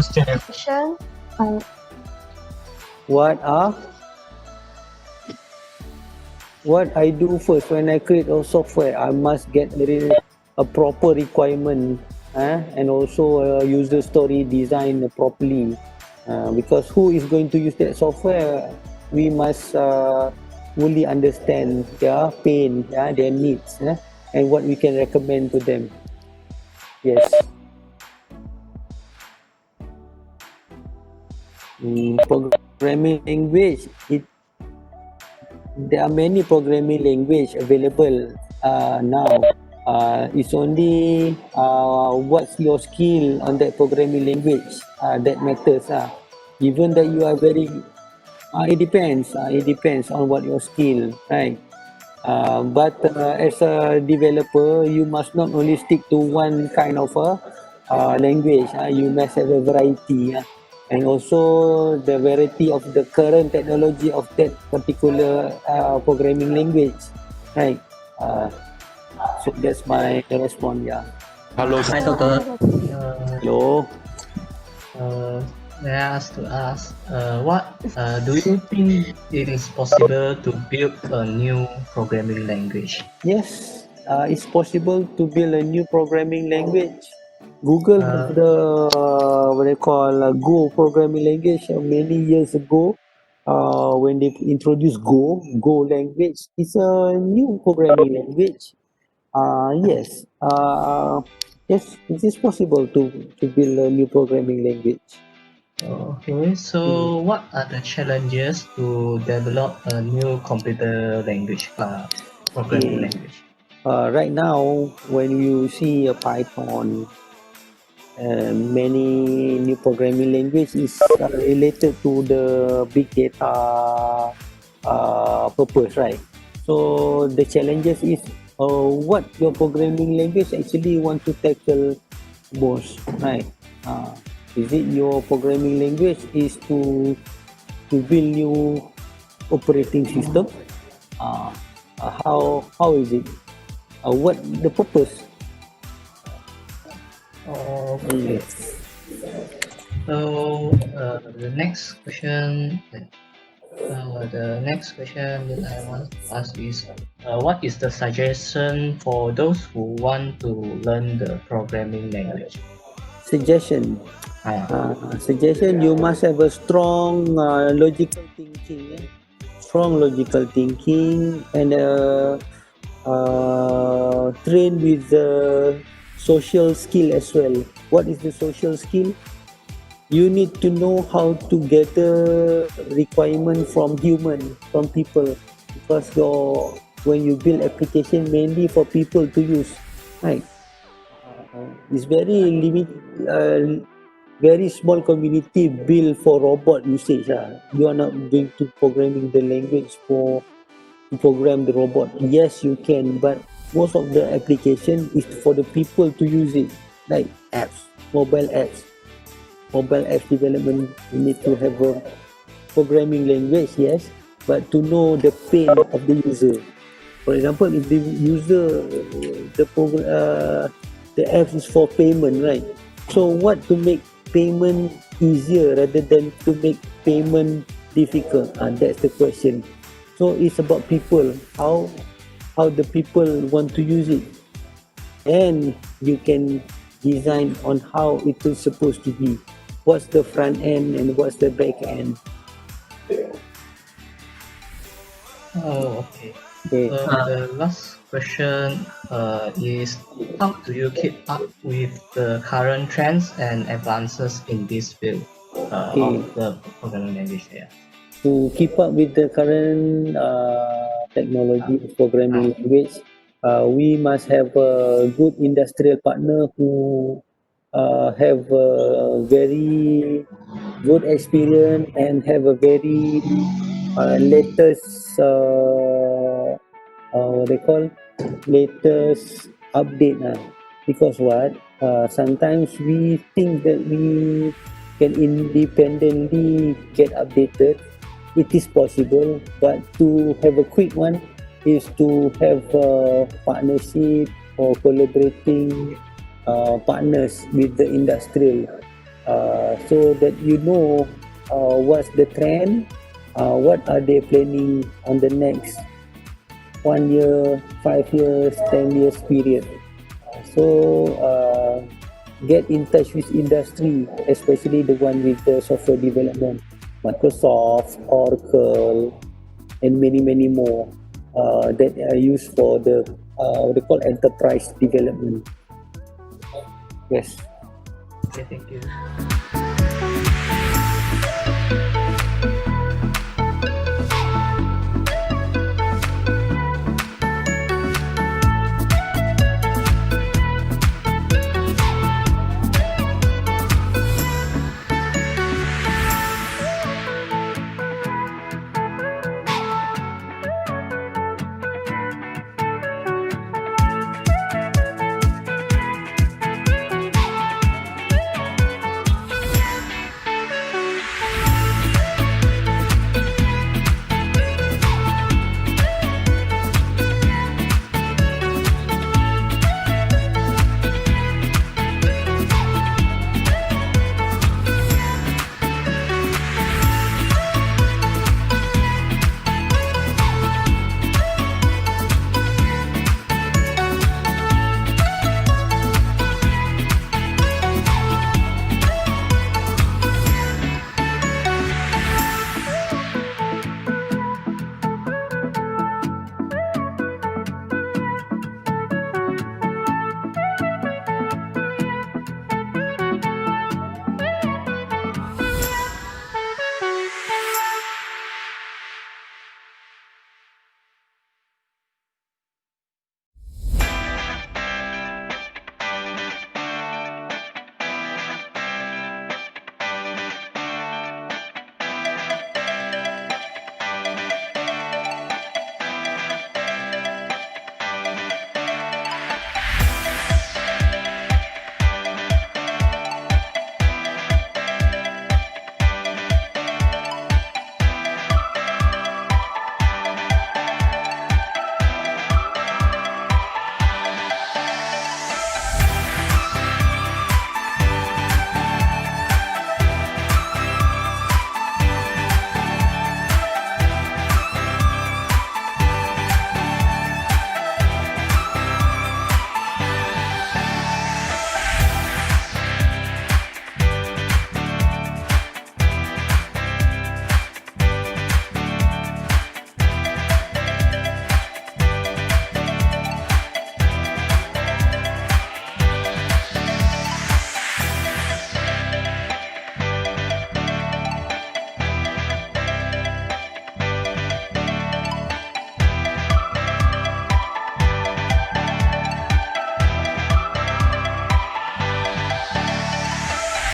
question. What I do first when I create a software, I must get a proper requirement, and also a user story design properly, because who is going to use that software, we must fully understand their pain, their needs, and what we can recommend to them. Yes. Programming language, there are many programming language available now. It's only what's your skill on that programming language that matters. Even that you are very, it depends. It depends on what your skill, right? But as a developer, you must not only stick to one kind of language. You must have a variety. And also the variety of the current technology of that particular programming language, right? So that's my response. Hello. Hi, Doctor. Hello. May I ask what do you think it is possible to build a new programming language? Yes, it's possible to build a new programming language. Google has the what they call Go programming language many years ago. When they introduced Go language, it's a new programming language. Yes, yes, it is possible to build a new programming language. Okay, so what are the challenges to develop a new computer language, programming language? Right now, when you see a Python, many new programming language is related to the big data purpose, right? So the challenges is what your programming language actually want to tackle most, right? Is it your programming language is to build new operating system? How is it? What the purpose? Okay. So the next question that I want to ask is, what is the suggestion for those who want to learn the programming language? Suggestion. Suggestion, you must have a strong logical thinking, and train with the social skill as well. What is the social skill? You need to know how to gather requirement from people, because when you build application mainly for people to use, right? It's very small community built for robot usage. You are not going to programming the language to program the robot. Yes, you can, but most of the application is for the people to use it, like mobile apps development. You need to have a programming language, yes, but to know the pain of the user. For example, if the user, the app is for payment, right? So what to make payment easier rather than to make payment difficult? That's the question. So it's about people, how the people want to use it, and you can design on how it is supposed to be. What's the front end and what's the back end? Okay. The last question is, how do you keep up with the current trends and advances in this field of the programming language? To keep up with the current technology of programming language, we must have a good industrial partner who have a very good experience and have a very latest what they call latest update. Because what, sometimes we think that we can independently get updated. It is possible, but to have a quick one is to have a partnership or collaborating partners with the industrial. so that you know what's the trend, what are they planning on the next 1 year, 5 years, 10 years period. So get in touch with industry, especially the one with the software development, Microsoft, Oracle, and many more that are used for the what they call enterprise development. Yes. Okay, thank you.